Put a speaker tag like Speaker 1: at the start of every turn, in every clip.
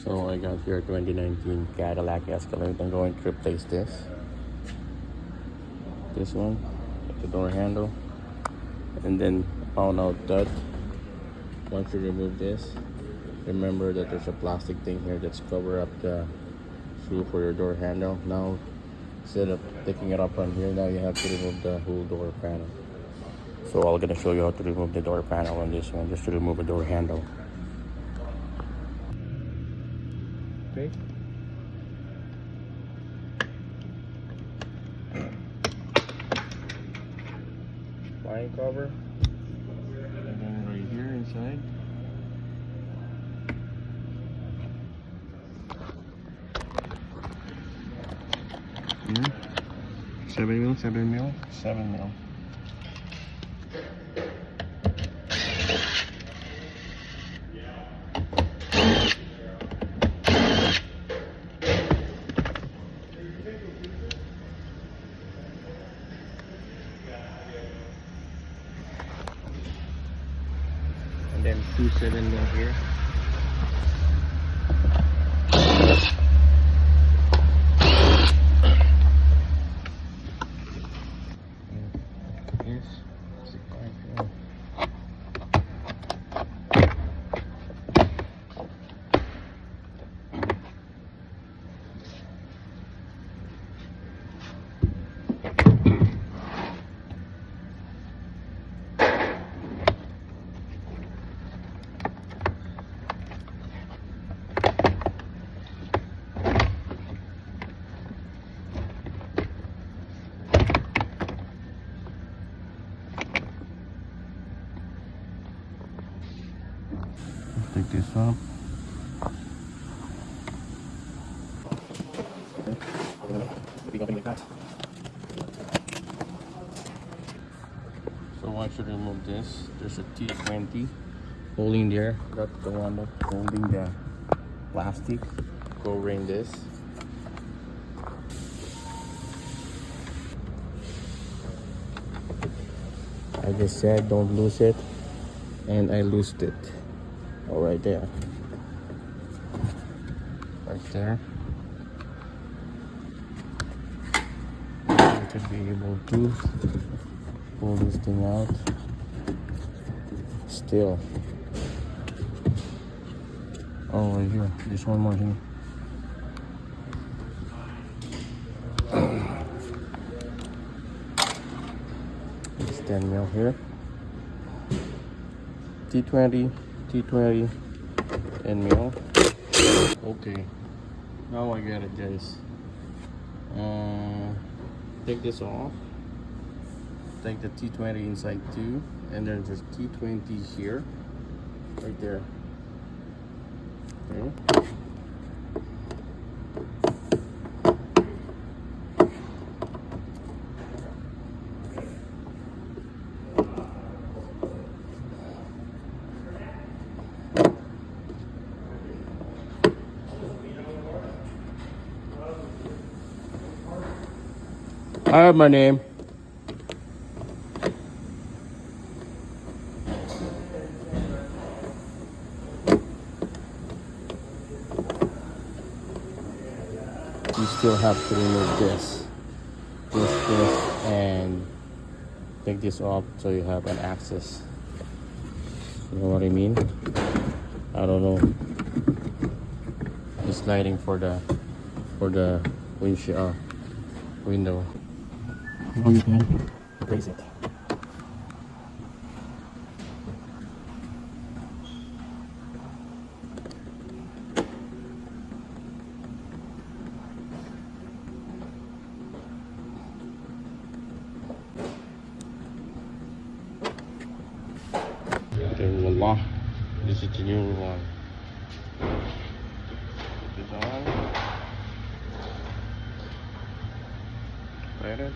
Speaker 1: So I got here 2019 Cadillac Escalade. I'm going to replace this one, the door handle, and then found out that once you remove this, remember that there's a plastic thing here that's cover up the screw for your door handle. Now instead of taking it up on here, now you have to remove the whole door panel. So I'm gonna show you how to remove the door panel on this one, just to remove the door handle. Okay. Line cover, and then right here inside. Here, 7 mil. And then 2 7 mil here. Yes, 6.5 mil. Take this up. So once you remove this, there's a T20 holding there. That's the one that's holding the plastic covering this. I just said don't lose it, and I loosed it. Oh, right there. Right there. You should be able to pull this thing out. Still. Oh, right here. There's one more here. It's 10 mil here. T20 10 mil. Okay, now I get it, guys. Take this off. Take the T20 inside too, and then there's T20 here, right there. Okay. I have my name. You still have to remove this, and take this off so you have an access. You know what I mean? I don't know. It's lighting for the windshield window. Now you can raise it. Okay, voila. This is the new one. Put this on. Light it.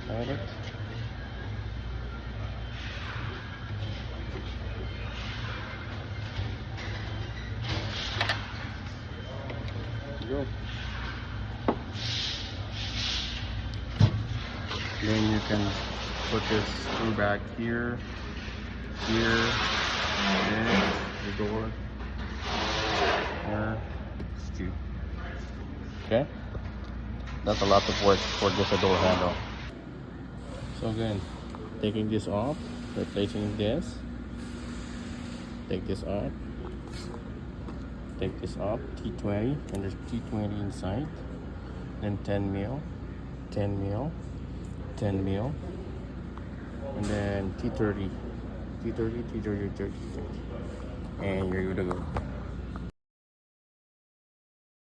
Speaker 1: Light it. go. Then you can put this screw back here, and the door. Here, okay, that's a lot of work for just a door handle. So again, taking this off, replacing this. Take this off. Take this off. T20, and there's T20 inside. Then 10 mil, 10 mil, 10 mil, and then T30, T30, T30, T30, and you're good to go.